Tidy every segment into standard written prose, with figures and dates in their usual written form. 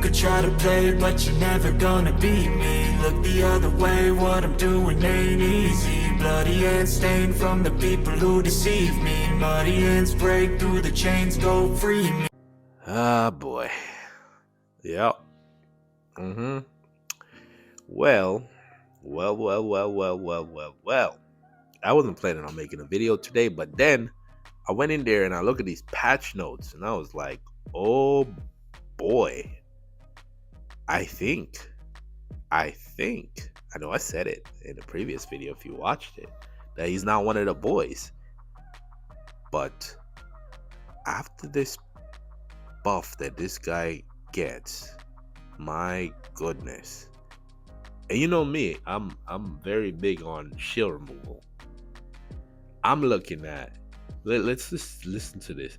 could try to play, but you're never gonna beat me. Look the other way, what I'm doing ain't easy. Bloody hands stained from the people who deceive me. Muddy hands break through the chains, go free me. Ah, boy. Yep. Well, well. I wasn't planning on making a video today, but then I went in there and I look at these patch notes and I was like, oh boy. I think, I know I said it in the previous video if you watched it, that he's not one of the boys. But after this buff that this guy gets, my goodness. And you know me, I'm very big on shield removal. I'm looking at, let's just listen to this.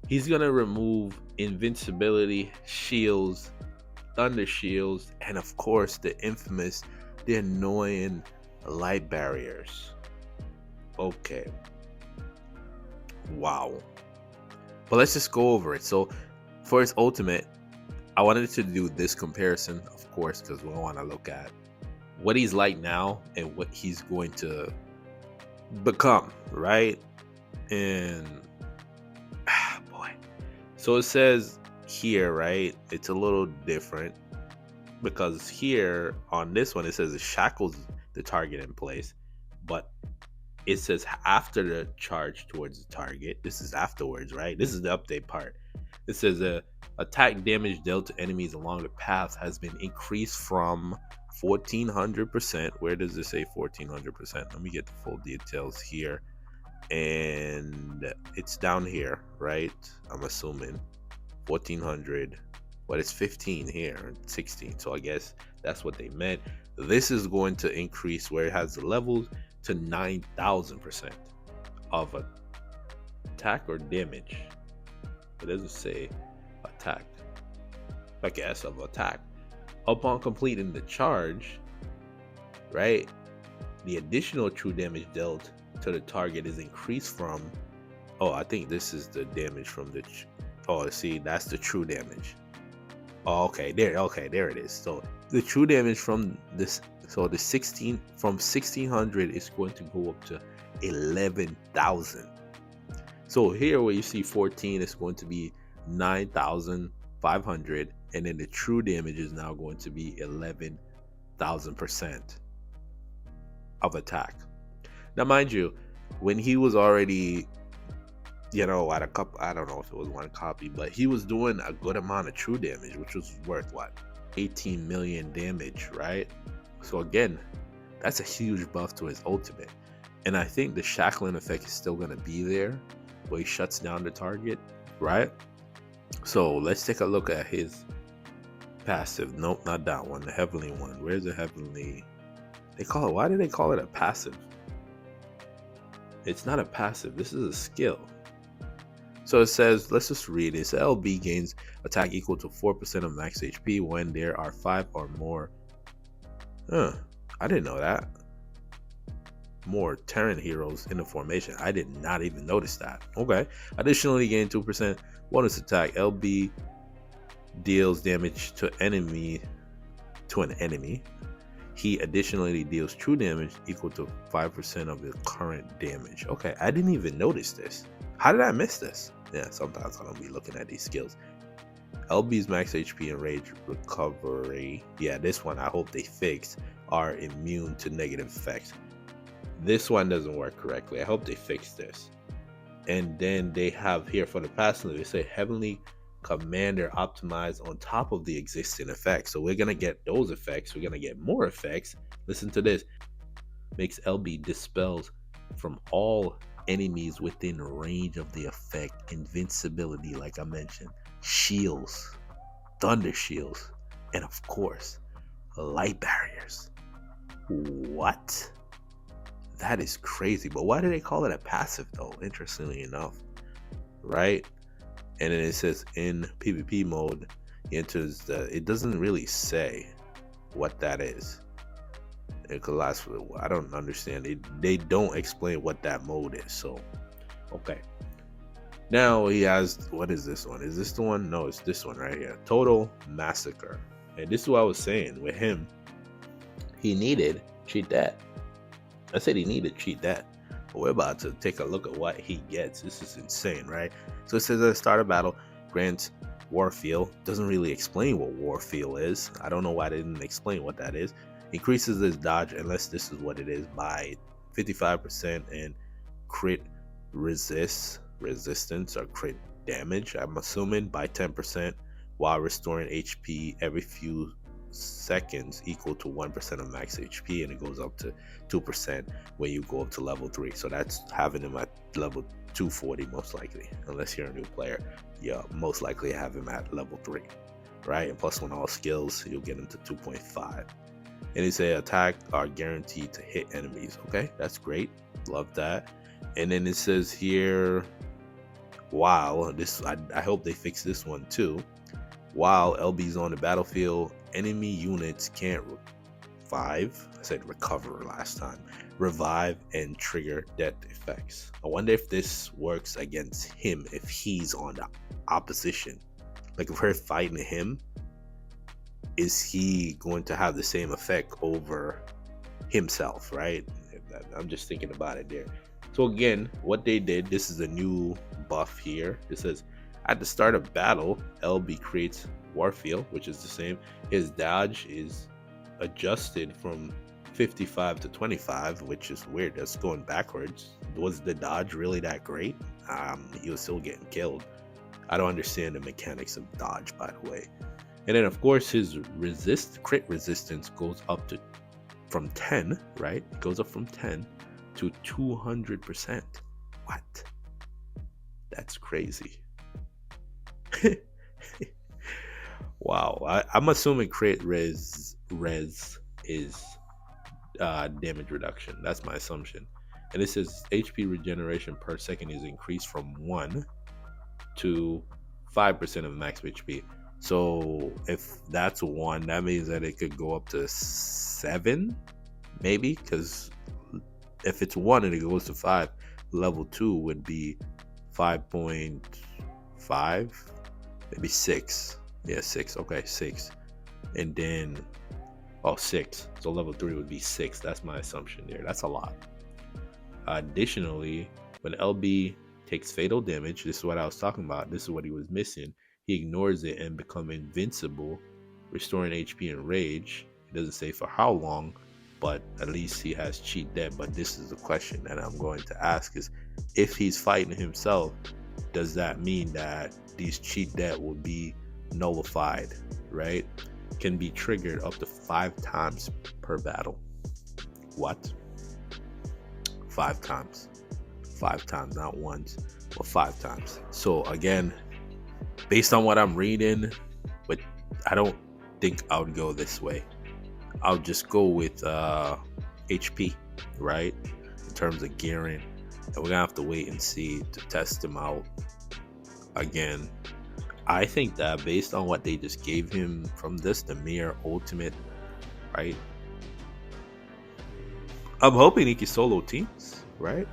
He's gonna remove invincibility, shields, thunder shields, and of course the infamous, the annoying light barriers. Okay. Wow. But let's just go over it. So for his ultimate, I wanted to do this comparison, of course, because we want to look at what he's like now and what he's going to become, right? And boy. So it says here, right? It's a little different because here on this one it says it shackles the target in place, but it says after the charge towards the target. This is afterwards, right? This is the update part. It says attack damage dealt to enemies along the path has been increased from 1400%. Where does it say 1400%? Let me get the full details here. And it's down here, right? I'm assuming 1400, but it's 15 here, 16. So I guess that's what they meant. This is going to increase where it has the levels to 9,000% of attack or damage. It doesn't say attack. I guess of attack. Upon completing the charge, right? The additional true damage dealt to the target is increased from. Oh, I think this is the damage from the. Oh, see, that's the true damage. Oh, okay, there it is. So the true damage from this. So the 16 from 1600 is going to go up to 11,000. So here where you see 14 is going to be 9,500, and then the true damage is now going to be 11,000% of attack. Now, mind you, when he was already, at a couple, I don't know if it was one copy, but he was doing a good amount of true damage, which was worth what? 18 million damage, right? So again, that's a huge buff to his ultimate. And I think the shackling effect is still going to be there, where he shuts down the target, right? So let's take a look at his passive. Nope, not that one, the heavenly one. Where's the heavenly? Why do they call it a passive? It's not a passive, this is a skill. So it says, let's just read it. So LB gains attack equal to 4% of max HP when there are 5 or more. I didn't know that. More Terran heroes in the formation. I did not even notice that. Okay. Additionally, gain 2% bonus attack. LB deals damage to an enemy. He additionally deals true damage equal to 5% of the current damage. Okay, I didn't even notice this. How did I miss this? Yeah, sometimes I don't be looking at these skills. LB's max HP and rage recovery. Yeah, this one I hope they fixed. Are immune to negative effects. This one doesn't work correctly. I hope they fix this. And then they have here for the passive, they say Heavenly Commander optimized on top of the existing effects. So we're going to get those effects. We're going to get more effects. Listen to this. Makes LB dispels from all enemies within range of the effect. Invincibility, like I mentioned. Shields. Thunder shields. And of course, light barriers. What? That is crazy. But why do they call it a passive though? Interestingly enough, right? And then it says in PvP mode, enters it doesn't really say what that is. It could last for, I don't understand. They don't explain what that mode is. So, okay. Now he has, what is this one? Is this the one? No, it's this one right here. Total Massacre. And this is what I was saying with him. He needed cheat that. I said he needed cheat that. But we're about to take a look at what he gets. This is insane, right? So it says at the start of battle, grants Warfield. Doesn't really explain what Warfield is. I don't know why they didn't explain what that is. Increases his dodge, unless this is what it is, by 55% and crit resistance or crit damage, I'm assuming, by 10%, while restoring HP every few seconds equal to 1% of max HP, and it goes up to 2% when you go up to level 3. So that's having him at level 240 most likely, unless you're a new player. Yeah, most likely have him at level 3, right? And plus, when all skills, you'll get him to 2.5. And he say attack are guaranteed to hit enemies. Okay, that's great, love that. And then it says here, while this, I hope they fix this one too. While LB's on the battlefield, enemy units can't recover last time, revive and trigger death effects. I wonder if this works against him if he's on the opposition. Like if we're fighting him, is he going to have the same effect over himself, right? I'm just thinking about it there. So again, what they did, this is a new buff here. It says at the start of battle, LB creates Warfield, which is the same. His dodge is adjusted from 55 to 25, which is weird. That's going backwards. Was the dodge really that great? He was still getting killed. I don't understand the mechanics of dodge, by the way. And then of course his crit resistance goes up to from 10, right? It goes up from 10 to 200%. What? That's crazy. Wow. I'm assuming crit res is damage reduction. That's my assumption. And it says HP regeneration per second is increased from 1 to 5% of max HP. So if that's 1, that means that it could go up to 7, maybe, because if it's 1 and it goes to 5, level 2 would be 5.5, maybe 6. Yeah, 6. Okay, 6. And then 6. So level 3 would be 6. That's my assumption there. That's a lot. Additionally, when LB takes fatal damage, this is what I was talking about. This is what he was missing. He ignores it and becomes invincible, restoring HP and rage. It doesn't say for how long, but at least he has cheat death. But this is the question that I'm going to ask is, if he's fighting himself, does that mean that these cheat death will be nullified, right? Can be triggered up to 5 times per battle. What? 5 times. 5 times, not once, but 5 times. So again, based on what I'm reading, but I don't think I would go this way. I'll just go with HP, right? In terms of gearing. And we're gonna have to wait and see to test them out. Again, I think that based on what they just gave him from this, the mere ultimate, right? I'm hoping he can solo teams, right?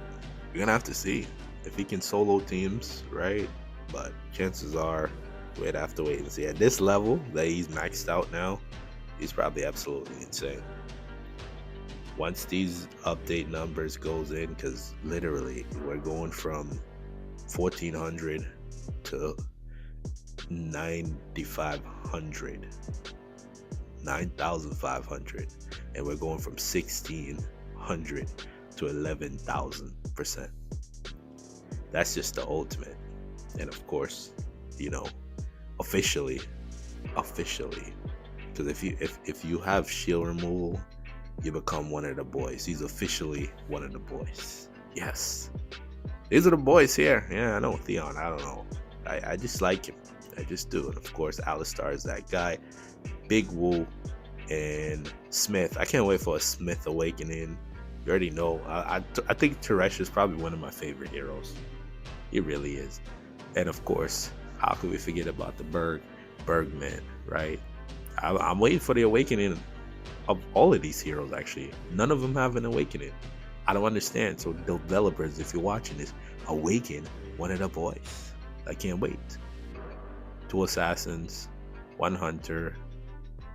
We're gonna have to see if he can solo teams, right? But chances are we'd have to wait and see. At this level that he's maxed out now, he's probably absolutely insane. Once these update numbers goes in, because literally we're going from 1400 to 9500, 9500, and we're going from 1600 to 11,000%. That's just the ultimate. And of course, officially, because if you have shield removal, you become one of the boys. He's officially one of the boys. Yes, these are the boys here. Yeah, I know Theon. I don't know. I just like him. I just do. And of course, Alistar is that guy. Big Woo and Smith. I can't wait for a Smith awakening. You already know. I think Teresh is probably one of my favorite heroes. He really is. And of course, how could we forget about the Bergman, right? I'm waiting for the awakening of all of these heroes, actually. None of them have an awakening. I don't understand. So developers, if you're watching this, awaken one of the boys. I can't wait. 2 assassins, 1 hunter,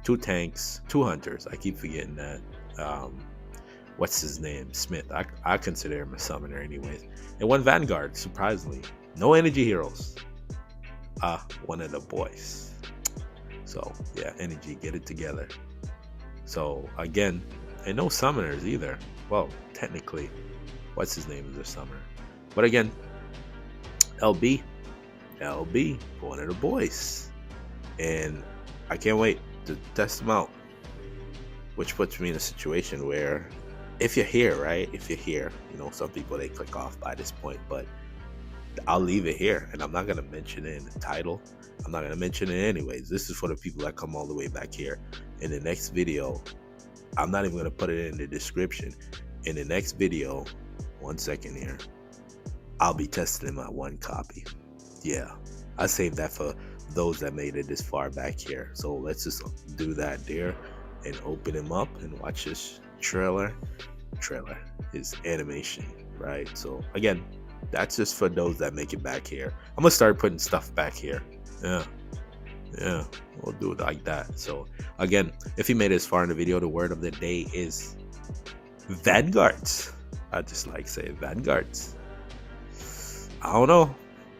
2 tanks, 2 hunters. I keep forgetting that. What's his name? Smith. I consider him a summoner anyways. And 1 vanguard, surprisingly. No energy heroes. One of the boys. So yeah, energy, get it together. So again, and no summoners either. Well, technically, what's his name is a summoner. But again, LB, one of the boys. And I can't wait to test them out. Which puts me in a situation where if you're here, right? If you're here, you know, some people they click off by this point, but I'll leave it here and I'm not gonna mention it in the title. I'm not gonna mention it anyways. This is for the people that come all the way back here. In the next video, I'm not even gonna put it in the description. In the next video, 1 second here, I'll be testing my 1 copy. Yeah, I saved that for those that made it this far back here. So let's just do that there and open him up and watch this trailer, his animation, right? So again, that's just for those that make it back here. I'm gonna start putting stuff back here. Yeah, we'll do it like that. So again, if you made it this far in the video, the word of the day is vanguards. I just like saying vanguards. I don't know,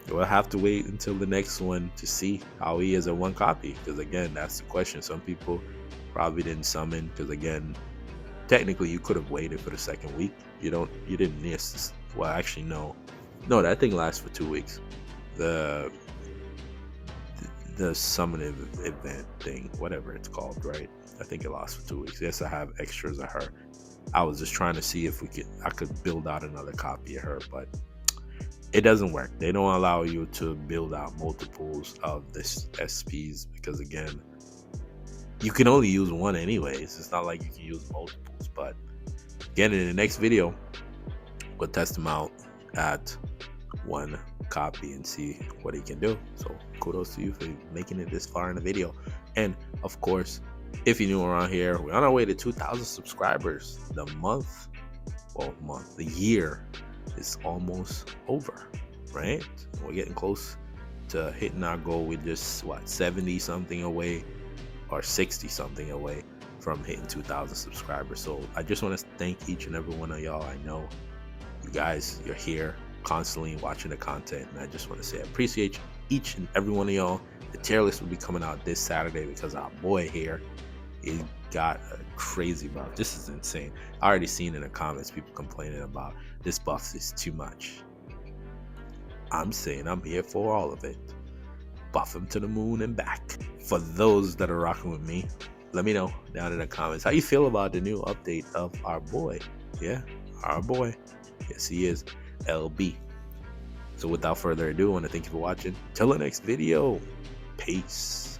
we'll have to wait until the next one to see how he is at 1 copy, because again, that's the question. Some people probably didn't summon, because again, technically you could have waited for the 2nd week. You didn't miss this. Well, actually no, that thing lasts for 2 weeks. The summoning event thing, whatever it's called, right? I think it lasts for 2 weeks. Yes, I have extras of her. I was just trying to see if I could build out another copy of her, but it doesn't work. They don't allow you to build out multiples of this SPs, because again, you can only use 1 anyways. It's not like you can use multiples. But again, in the next video, we'll test him out at 1 copy and see what he can do. So kudos to you for making it this far in the video. And of course, if you're new around here, we're on our way to 2,000 subscribers. The year is almost over, right? We're getting close to hitting our goal. We're just 70 something away, or 60 something away from hitting 2,000 subscribers. So I just want to thank each and every one of y'all. I know you guys, you're here constantly watching the content, and I just want to say I appreciate each and every one of y'all. The tier list will be coming out this Saturday, because our boy here, he got a crazy buff. This is insane. I already seen in the comments people complaining about this buff is too much. I'm saying I'm here for all of it. Buff him to the moon and back. For those that are rocking with me, let me know down in the comments how you feel about the new update of our boy. Yeah, our boy. Yes, he is, LB. So without further ado, I want to thank you for watching. Till the next video. Peace.